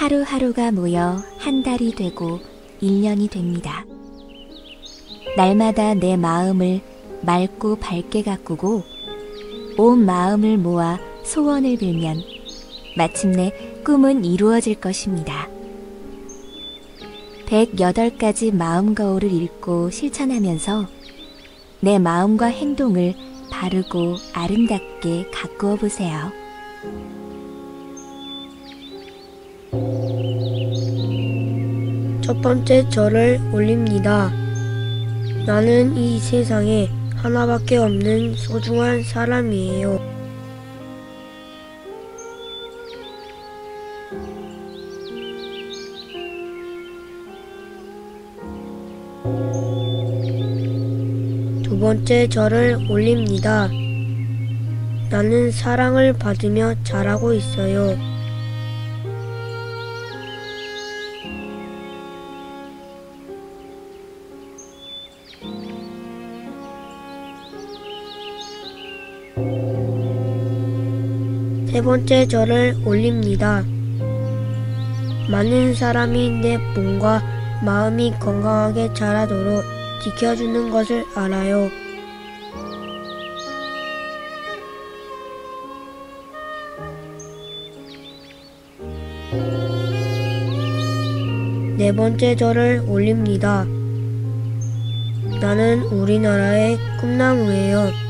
하루하루가 모여 한 달이 되고 1년이 됩니다. 날마다 내 마음을 맑고 밝게 가꾸고 온 마음을 모아 소원을 빌면 마침내 꿈은 이루어질 것입니다. 108가지 마음 거울을 읽고 실천하면서 내 마음과 행동을 바르고 아름답게 가꾸어 보세요. 첫 번째 절을 올립니다. 나는 이 세상에 하나밖에 없는 소중한 사람이에요. 두 번째 절을 올립니다. 나는 사랑을 받으며 자라고 있어요. 세 번째 절을 올립니다. 많은 사람이 내 몸과 마음이 건강하게 자라도록 지켜주는 것을 알아요. 네 번째 절을 올립니다. 나는 우리나라의 꿈나무예요.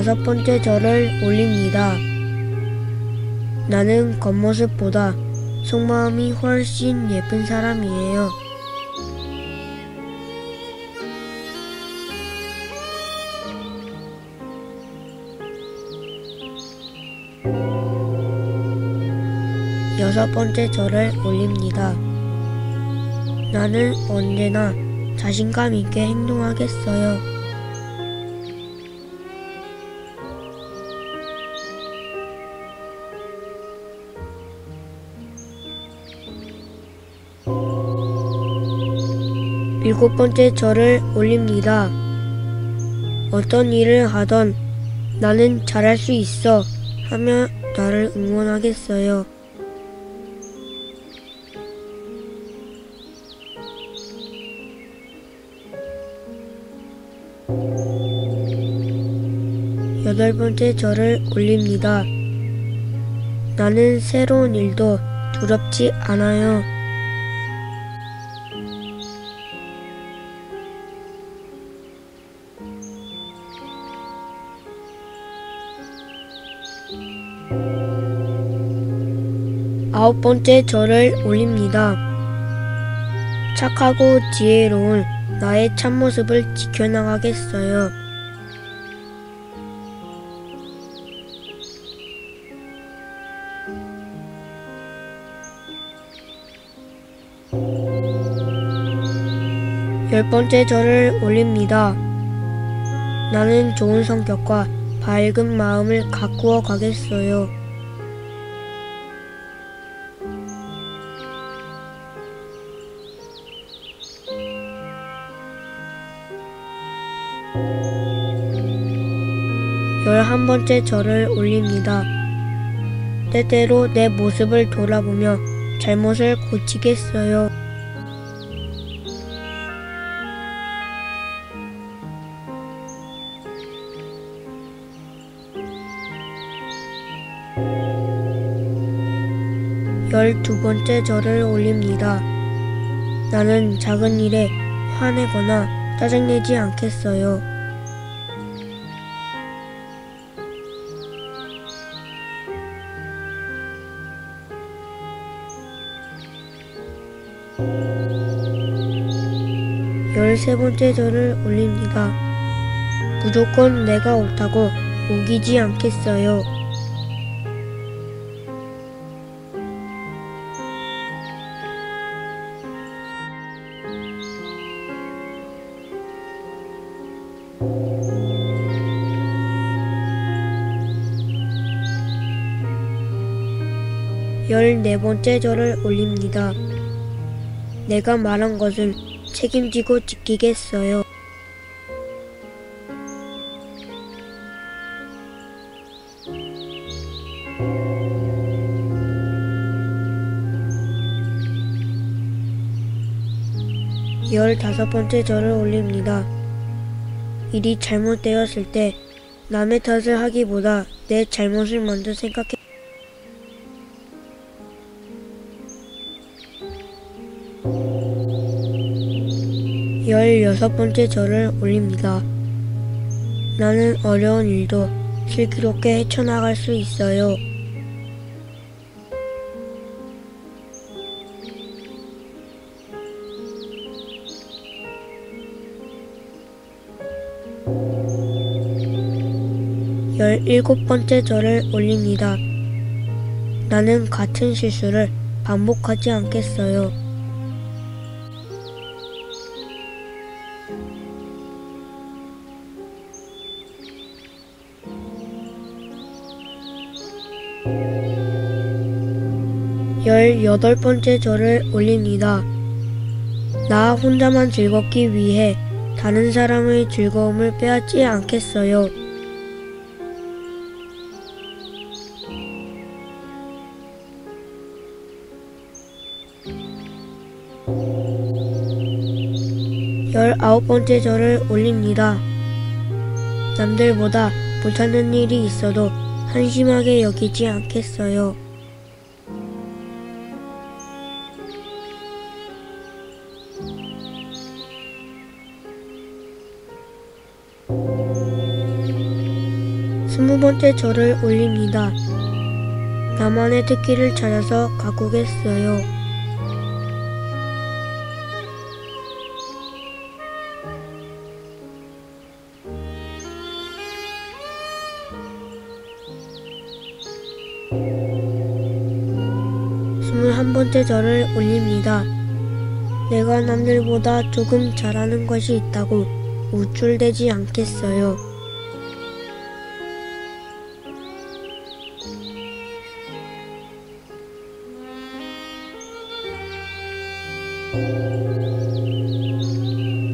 다섯 번째 절을 올립니다. 나는 겉모습보다 속마음이 훨씬 예쁜 사람이에요. 여섯 번째 절을 올립니다. 나는 언제나 자신감 있게 행동하겠어요. 일곱 번째 절을 올립니다. 어떤 일을 하던 나는 잘할 수 있어 하며 나를 응원하겠어요. 여덟 번째 절을 올립니다. 나는 새로운 일도 두렵지 않아요. 아홉 번째 절을 올립니다. 착하고 지혜로운 나의 참모습을 지켜나가겠어요. 열 번째 절을 올립니다. 나는 좋은 성격과 밝은 마음을 가꾸어 가겠어요. 열한 번째 절을 올립니다. 때때로 내 모습을 돌아보며 잘못을 고치겠어요. 열두 번째 절을 올립니다. 나는 작은 일에 화내거나 짜증내지 않겠어요. 열세 번째 절을 올립니다. 무조건 내가 옳다고 우기지 않겠어요. 열네 번째 절을 올립니다. 내가 말한 것은 책임지고 지키겠어요. 열다섯 번째 절을 올립니다. 일이 잘못되었을 때 남의 탓을 하기보다 내 잘못을 먼저 생각해 열여섯 번째 절을 올립니다. 나는 어려운 일도 슬기롭게 헤쳐나갈 수 있어요. 열일곱 번째 절을 올립니다. 나는 같은 실수를 반복하지 않겠어요. 열여덟 번째 절을 올립니다. 나 혼자만 즐겁기 위해 다른 사람의 즐거움을 빼앗지 않겠어요. 열아홉 번째 절을 올립니다. 남들보다 못하는 일이 있어도 한심하게 여기지 않겠어요. 스무 번째 절을 올립니다. 나만의 특기를 찾아서 가꾸겠어요. 스물한 번째 절을 올립니다. 내가 남들보다 조금 잘하는 것이 있다고 우쭐대지 않겠어요.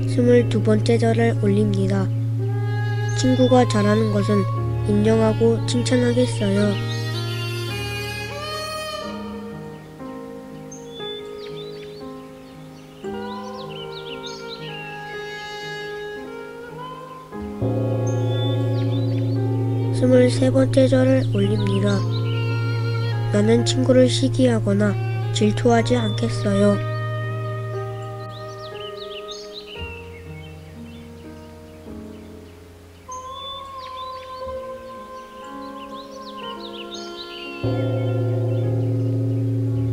스물두 번째 절을 올립니다. 친구가 잘하는 것은 인정하고 칭찬하겠어요. 스물세 번째 절을 올립니다. 나는 친구를 시기하거나 질투하지 않겠어요.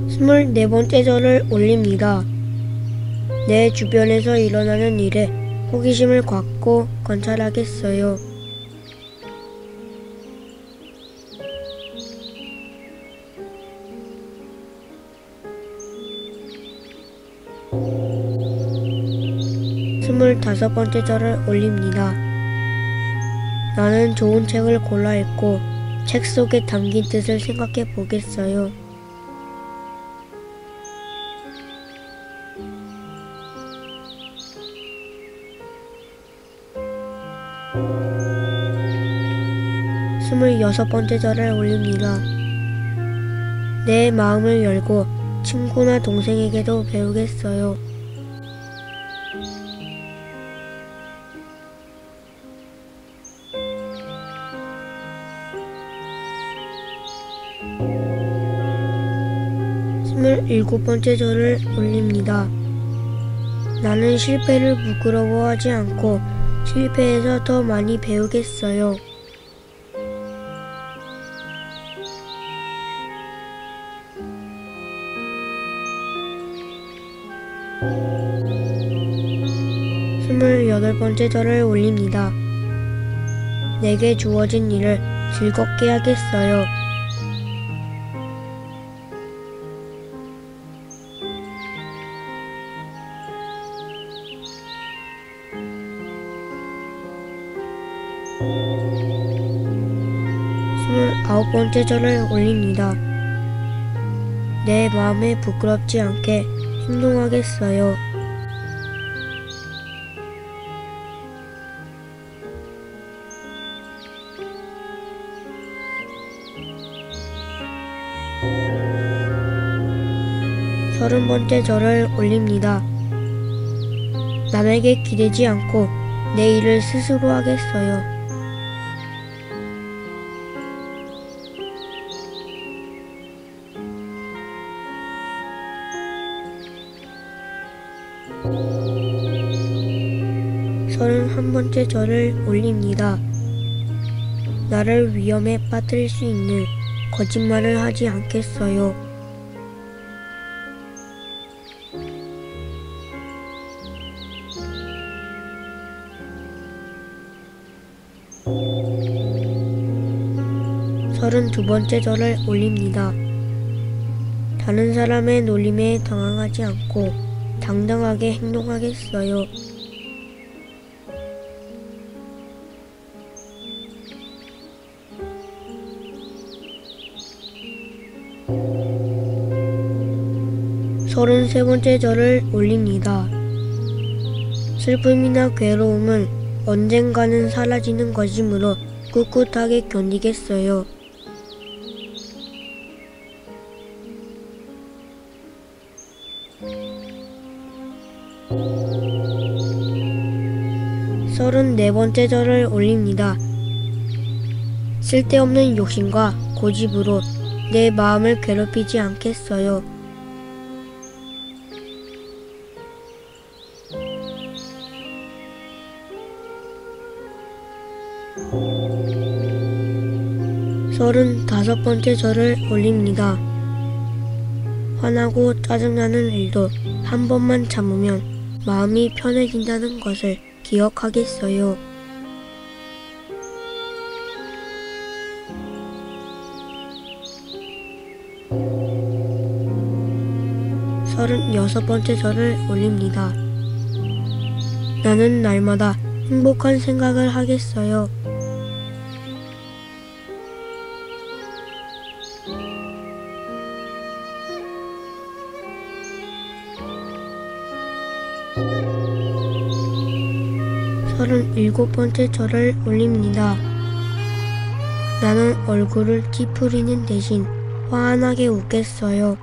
스물네 번째 절을 올립니다. 내 주변에서 일어나는 일에 호기심을 갖고 관찰하겠어요. 스물다섯 번째 절을 올립니다. 나는 좋은 책을 골라 읽고 책 속에 담긴 뜻을 생각해 보겠어요. 스물여섯 번째 절을 올립니다. 내 마음을 열고 친구나 동생에게도 배우겠어요. 스물일곱 번째 절을 올립니다. 나는 실패를 부끄러워하지 않고 실패해서 더 많이 배우겠어요. 스물여덟 번째 절을 올립니다. 내게 주어진 일을 즐겁게 하겠어요. 스물아홉 번째 절을 올립니다. 내 마음에 부끄럽지 않게 행동하겠어요. 서른 번째 절을 올립니다. 남에게 기대지 않고 내 일을 스스로 하겠어요. 서른한 번째 절을 올립니다. 나를 위험에 빠뜨릴 수 있는 거짓말을 하지 않겠어요. 서른두 번째 절을 올립니다. 다른 사람의 놀림에 당황하지 않고 당당하게 행동하겠어요. 서른세 번째 절을 올립니다. 슬픔이나 괴로움은 언젠가는 사라지는 것이므로 꿋꿋하게 견디겠어요. 서른네 번째 절을 올립니다. 쓸데없는 욕심과 고집으로 내 마음을 괴롭히지 않겠어요. 서른다섯 번째 절을 올립니다. 화나고 짜증나는 일도 한 번만 참으면 마음이 편해진다는 것을 기억하겠어요. 서른여섯 번째 절을 올립니다. 나는 날마다 행복한 생각을 하겠어요. 서른일곱 번째 절을 올립니다. 나는 얼굴을 찌푸리는 대신 환하게 웃겠어요.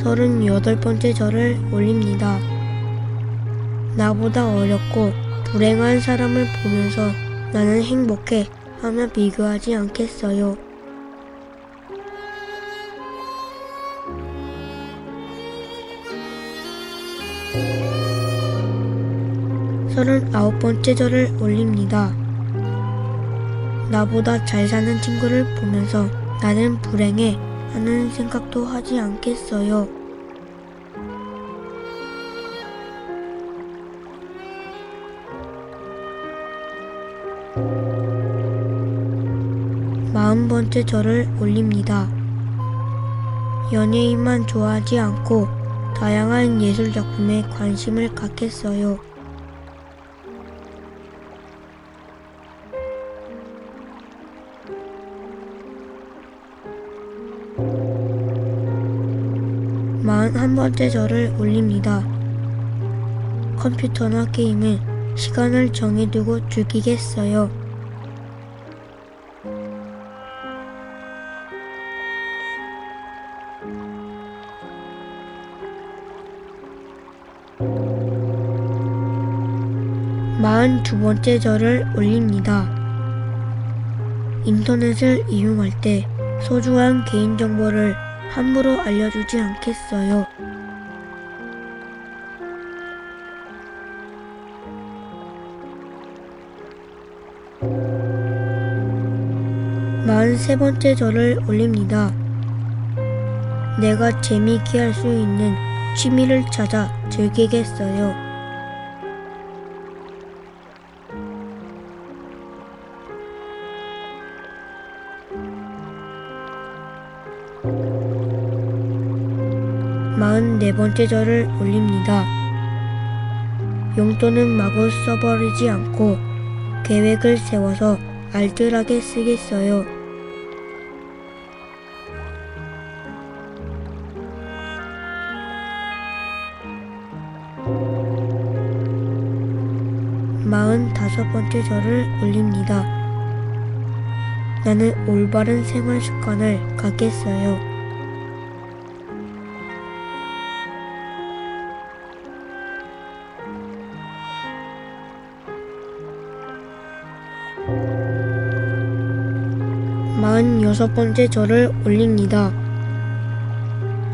서른여덟 번째 절을 올립니다. 나보다 어렵고 불행한 사람을 보면서 나는 행복해 하며 비교하지 않겠어요. 서른아홉 번째 절을 올립니다. 나보다 잘 사는 친구를 보면서 나는 불행해 하는 생각도 하지 않겠어요. 마흔 번째 절을 올립니다. 연예인만 좋아하지 않고 다양한 예술작품에 관심을 갖겠어요. 마흔한 번째 절을 올립니다. 컴퓨터나 게임을 시간을 정해두고 즐기겠어요. 마흔두 번째 절을 올립니다. 인터넷을 이용할 때 소중한 개인정보를 함부로 알려주지 않겠어요. 마흔세 번째 절을 올립니다. 내가 재미있게 할 수 있는 취미를 찾아 즐기겠어요. 마흔네 번째 절을 올립니다. 용돈은 마구 써버리지 않고 계획을 세워서 알뜰하게 쓰겠어요. 마흔다섯 번째 절을 올립니다. 나는 올바른 생활 습관을 갖겠어요. 마흔여섯 번째 절을 올립니다.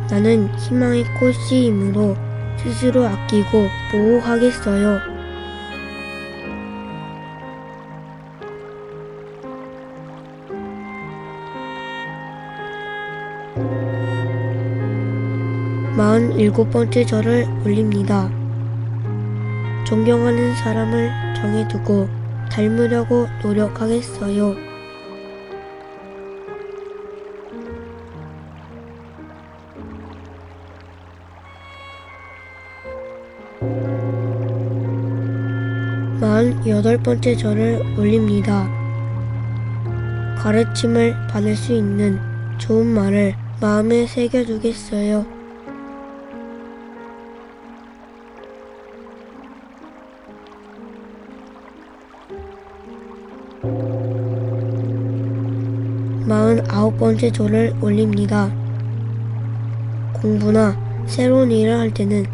나는 희망의 꽃이므로 스스로 아끼고 보호하겠어요. 마흔일곱 번째 절을 올립니다. 존경하는 사람을 정해두고 닮으려고 노력하겠어요. 마흔여덟 번째 절을 올립니다. 가르침을 받을 수 있는 좋은 말을 마음에 새겨두겠어요. 마흔아홉 번째 절을 올립니다. 공부나 새로운 일을 할 때는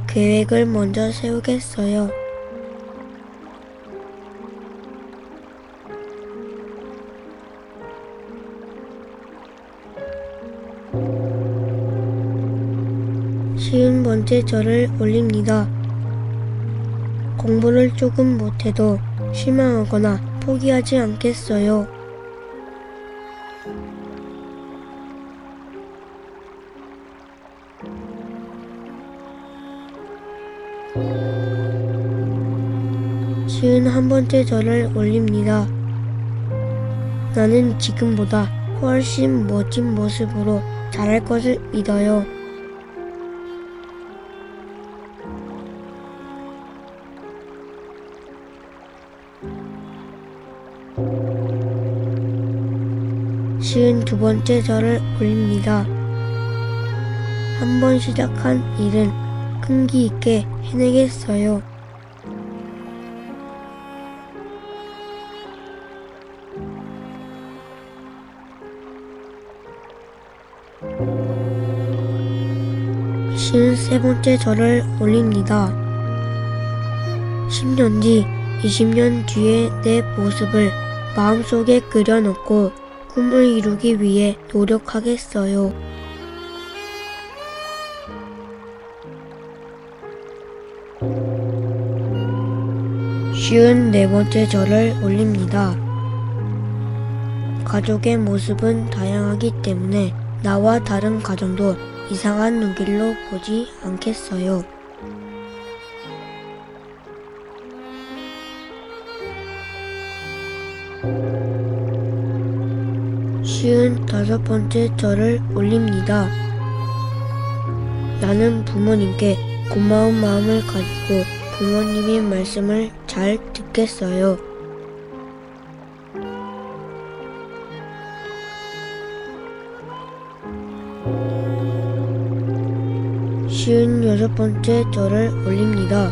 계획을 먼저 세우겠어요. 쉬운 번째 절을 올립니다. 공부를 조금 못해도 실망하거나 포기하지 않겠어요. 쉬운 한 번째 절을 올립니다. 나는 지금보다 훨씬 멋진 모습으로 잘할 것을 믿어요. 쉬운 두 번째 절을 올립니다. 한 번 시작한 일은 끈기 있게 해내겠어요. 쉬운 세 번째 절을 올립니다. 10년 뒤, 20년 뒤의 내 모습을 마음속에 그려놓고 꿈을 이루기 위해 노력하겠어요. 쉬운 네 번째 절을 올립니다. 가족의 모습은 다양하기 때문에 나와 다른 가정도 이상한 눈길로 보지 않겠어요. 쉬운 다섯 번째 절을 올립니다. 나는 부모님께 고마운 마음을 가지고 부모님의 말씀을 잘 듣겠어요. 쉬운 여섯 번째 절을 올립니다.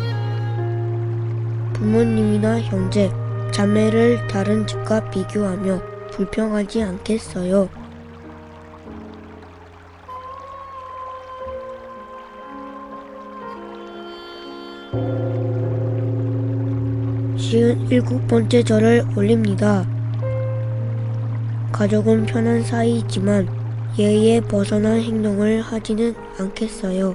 부모님이나 형제, 자매를 다른 집과 비교하며 불평하지 않겠어요. 쉬운 일곱 번째 절을 올립니다. 가족은 편한 사이이지만 예의에 벗어난 행동을 하지는 않겠어요.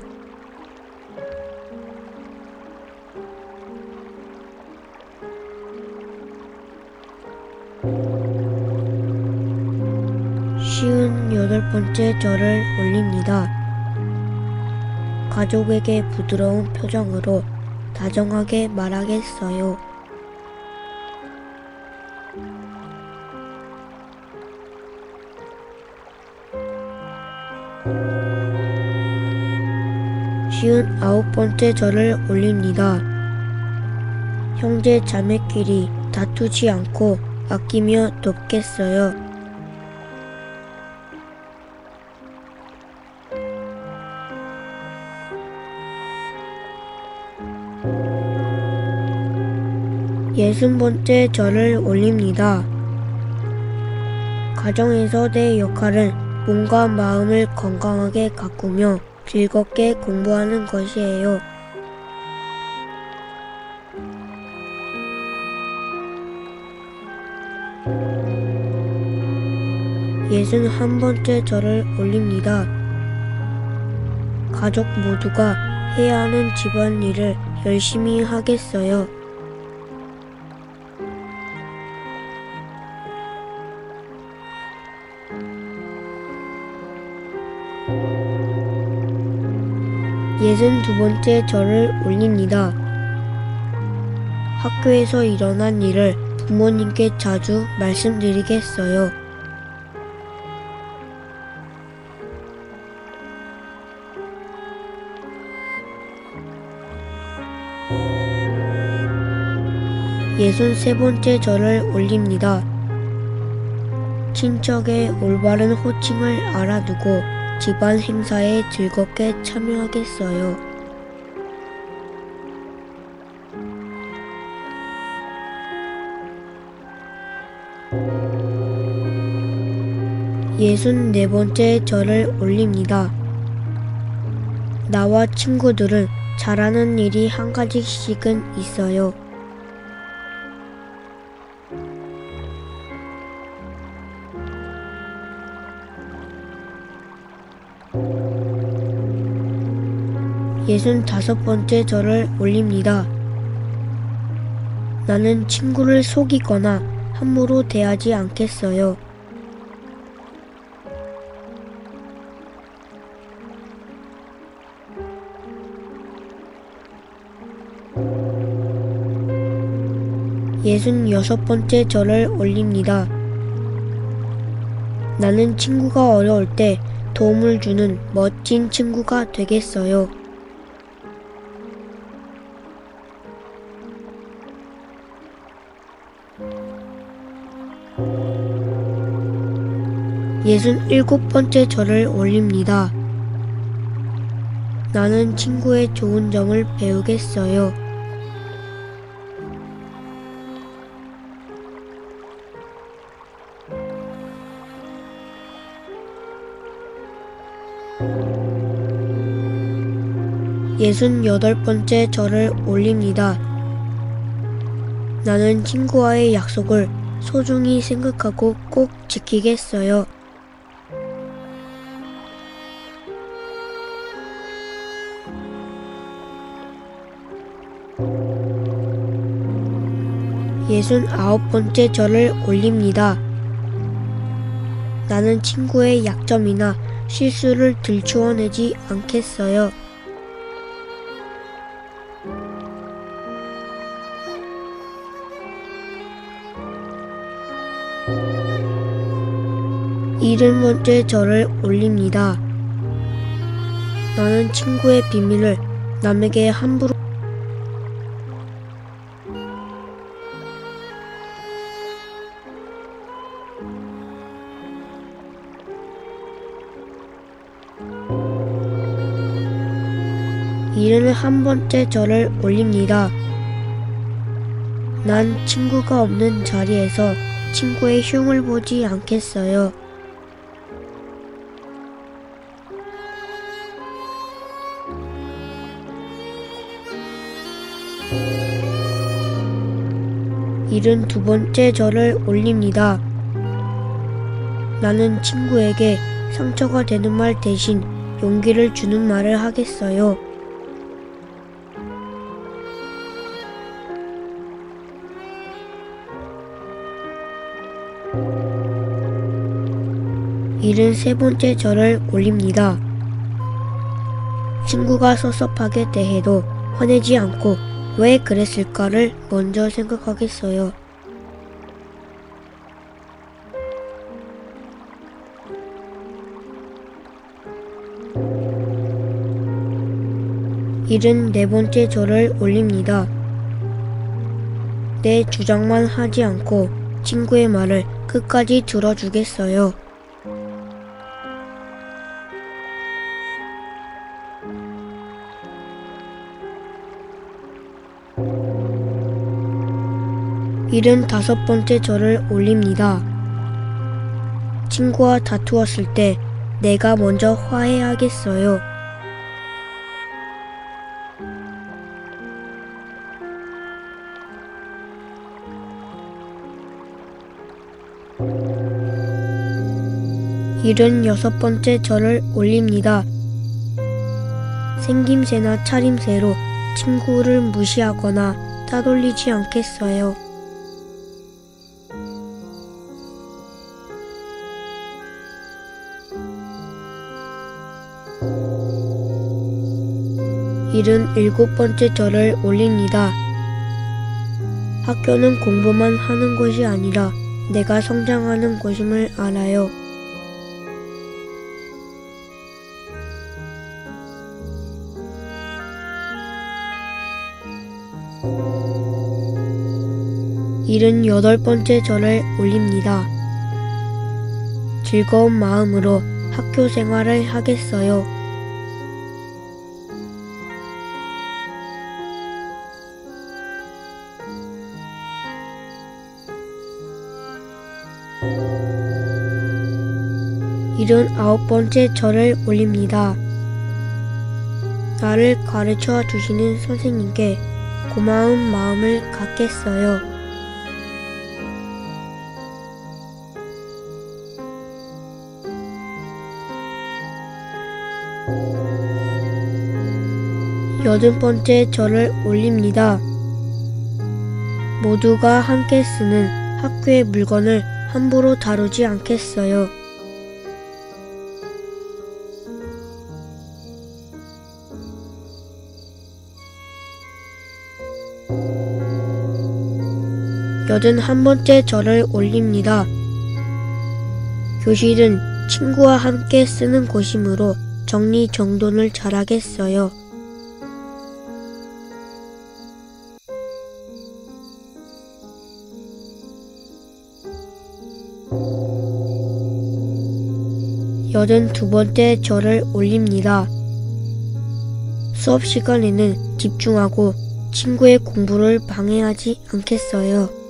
쉬운 여덟 번째 절을 올립니다. 가족에게 부드러운 표정으로 다정하게 말하겠어요. 쉬운 아홉 번째 절을 올립니다. 형제 자매끼리 다투지 않고 아끼며 돕겠어요. 예순번째 절을 올립니다. 가정에서 내 역할은 몸과 마음을 건강하게 가꾸며 즐겁게 공부하는 것이에요. 예순한번째 절을 올립니다. 가족 모두가 해야 하는 집안일을 열심히 하겠어요. 예순두번째 절을 올립니다. 학교에서 일어난 일을 부모님께 자주 말씀드리겠어요. 예순세번째 절을 올립니다. 친척의 올바른 호칭을 알아두고 집안 행사에 즐겁게 참여하겠어요. 예순네번째 절을 올립니다. 나와 친구들은 잘하는 일이 한 가지씩은 있어요. 예순다섯번째 절을 올립니다. 나는 친구를 속이거나 함부로 대하지 않겠어요. 예순여섯번째 절을 올립니다. 나는 친구가 어려울 때 도움을 주는 멋진 친구가 되겠어요. 예순일곱번째 절을 올립니다. 나는 친구의 좋은 점을 배우겠어요. 예순여덟번째 절을 올립니다. 나는 친구와의 약속을 소중히 생각하고 꼭 지키겠어요. 예순아홉번째 절을 올립니다. 나는 친구의 약점이나 실수를 들추어내지 않겠어요. 일흔번째 절을 올립니다. 나는 친구의 비밀을 남에게 함부로 일흔한번째 절을 올립니다. 난 친구가 없는 자리에서 친구의 흉을 보지 않겠어요. 일흔두번째 절을 올립니다. 나는 친구에게 상처가 되는 말 대신 용기를 주는 말을 하겠어요. 일흔세번째 절을 올립니다. 친구가 섭섭하게 대해도 화내지 않고 왜 그랬을까를 먼저 생각하겠어요. 일흔네번째 절을 올립니다. 내 주장만 하지 않고 친구의 말을 끝까지 들어주겠어요. 일흔다섯 번째 절을 올립니다. 친구와 다투었을 때 내가 먼저 화해하겠어요. 일흔여섯 번째 절을 올립니다. 생김새나 차림새로 친구를 무시하거나 따돌리지 않겠어요. 일흔일곱 번째 절을 올립니다. 학교는 공부만 하는 곳이 아니라 내가 성장하는 곳임을 알아요. 일흔여덟 번째 절을 올립니다. 즐거운 마음으로 학교 생활을 하겠어요. 일흔아홉 번째 절을 올립니다. 나를 가르쳐 주시는 선생님께 고마운 마음을 갖겠어요. 여든 번째 절을 올립니다. 모두가 함께 쓰는 학교의 물건을 함부로 다루지 않겠어요. 여든한 번째 절을 올립니다. 교실은 친구와 함께 쓰는 곳이므로 정리정돈을 잘하겠어요. 여든두 번째 절을 올립니다. 수업 시간에는 집중하고 친구의 공부를 방해하지 않겠어요.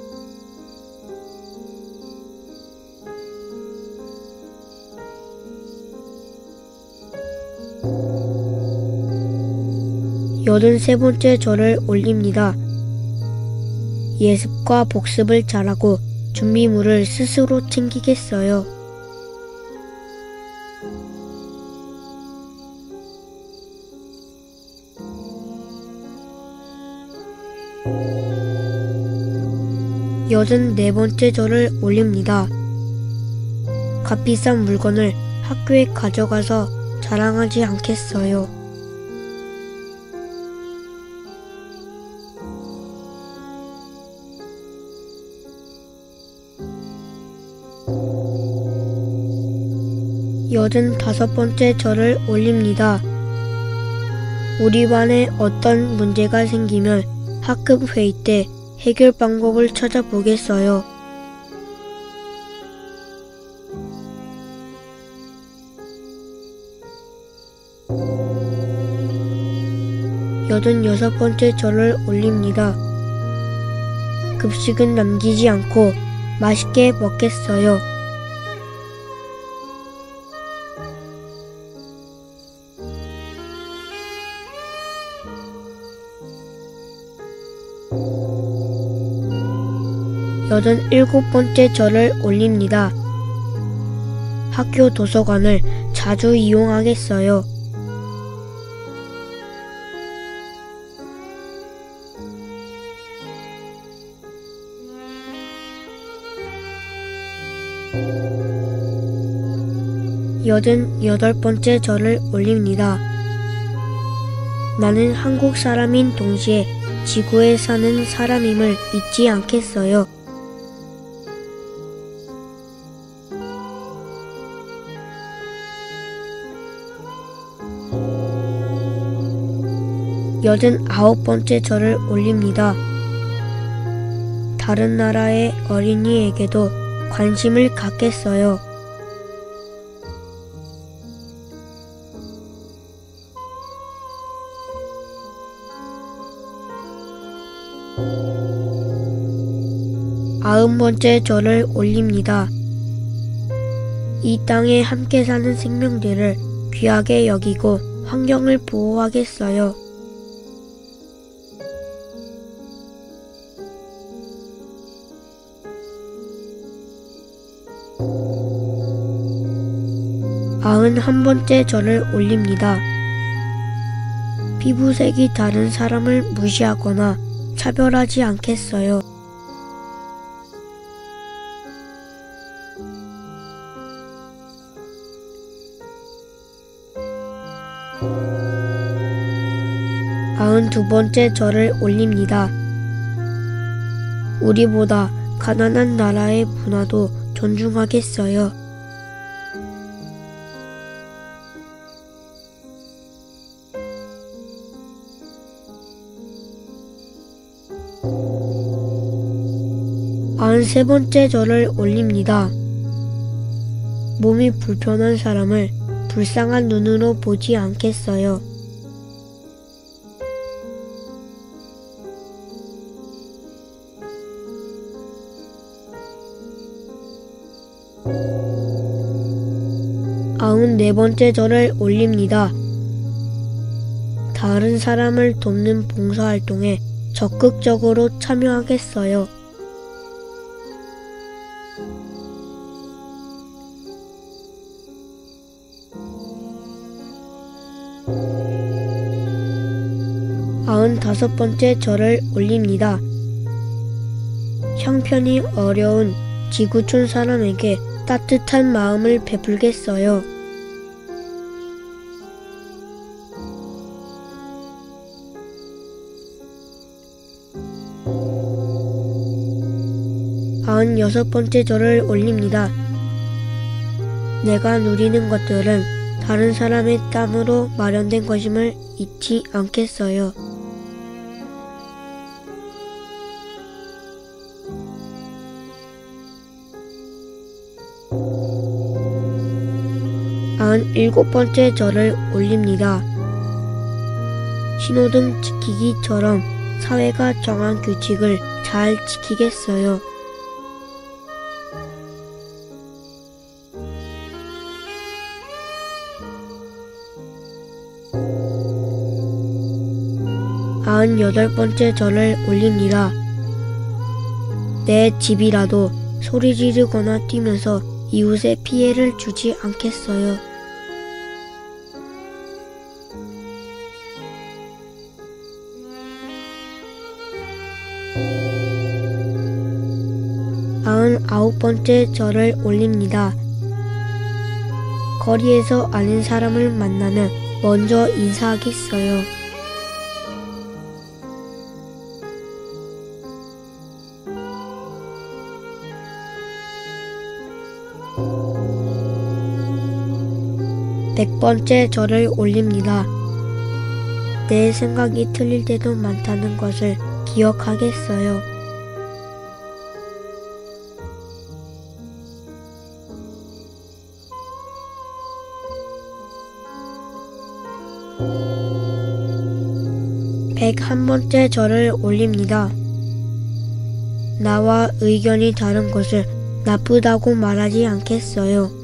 여든세 번째 절을 올립니다. 예습과 복습을 잘하고 준비물을 스스로 챙기겠어요. 여든네 번째 절을 올립니다. 값비싼 물건을 학교에 가져가서 자랑하지 않겠어요. 여든다섯 번째 절을 올립니다. 우리 반에 어떤 문제가 생기면 학급 회의 때 해결 방법을 찾아보겠어요. 여든여섯 번째 절을 올립니다. 급식은 남기지 않고 맛있게 먹겠어요. 여든일곱 번째 절을 올립니다. 학교 도서관을 자주 이용하겠어요. 여든여덟 번째 절을 올립니다. 나는 한국 사람인 동시에 지구에 사는 사람임을 잊지 않겠어요. 여든아홉 번째 절을 올립니다. 다른 나라의 어린이에게도 관심을 갖겠어요. 아흔 번째 절을 올립니다. 이 땅에 함께 사는 생명들을 귀하게 여기고 환경을 보호하겠어요. 아흔한 번째 절을 올립니다. 피부색이 다른 사람을 무시하거나 차별하지 않겠어요. 아흔두 번째 절을 올립니다. 우리보다 가난한 나라의 문화도 존중하겠어요. 아흔세 번째 절을 올립니다. 몸이 불편한 사람을 불쌍한 눈으로 보지 않겠어요. 아흔네 번째 절을 올립니다. 다른 사람을 돕는 봉사활동에 적극적으로 참여하겠어요. 아흔다섯 번째 절을 올립니다. 형편이 어려운 지구촌 사람에게 따뜻한 마음을 베풀겠어요. 아흔여섯 번째 절을 올립니다. 내가 누리는 것들은 다른 사람의 땀으로 마련된 것임을 잊지 않겠어요. 아흔일곱 번째 절을 올립니다. 신호등 지키기처럼 사회가 정한 규칙을 잘 지키겠어요. 아흔여덟 번째 절을 올립니다. 내 집이라도 소리 지르거나 뛰면서 이웃에 피해를 주지 않겠어요. 아흔아홉 번째 절을 올립니다. 거리에서 아는 사람을 만나면 먼저 인사하겠어요. 백 번째 절을 올립니다. 내 생각이 틀릴 때도 많다는 것을 기억하겠어요. 백한 번째 절을 올립니다. 나와 의견이 다른 것을 나쁘다고 말하지 않겠어요.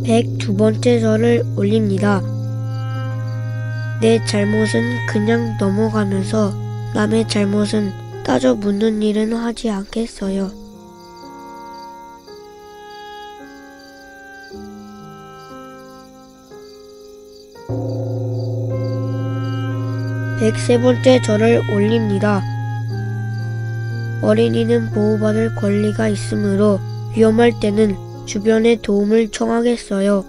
백두 번째 절을 올립니다. 내 잘못은 그냥 넘어가면서 남의 잘못은 따져 묻는 일은 하지 않겠어요. 백세 번째 절을 올립니다. 어린이는 보호받을 권리가 있으므로 위험할 때는 주변의 도움을 청하겠어요.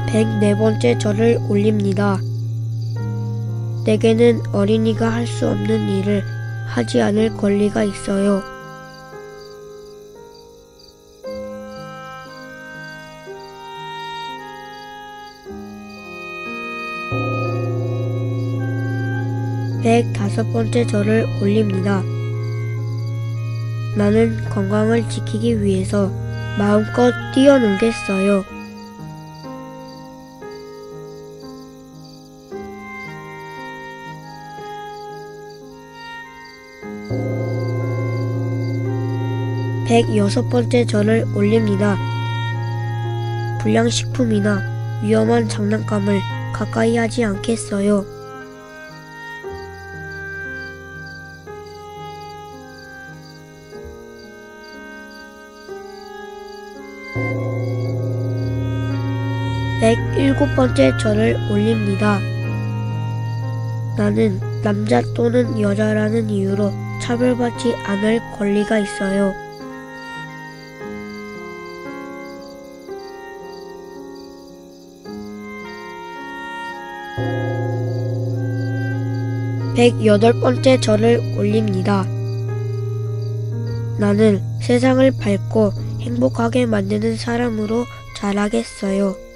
백네 번째 절을 올립니다. 내게는 어린이가 할 수 없는 일을 하지 않을 권리가 있어요. (105) 번째 절을 올립니다. 나는 건강을 지키기 위해서 마음껏 뛰어놀겠어요. (106) 번째 절을 올립니다. 불량식품이나 위험한 장난감을 가까이 하지 않겠어요. (107) 번째 절을 올립니다. 나는 남자 또는 여자라는 이유로 차별받지 않을 권리가 있어요. (108) 번째 절을 올립니다. 나는 세상을 밝고 행복하게 만드는 사람으로 자라겠어요.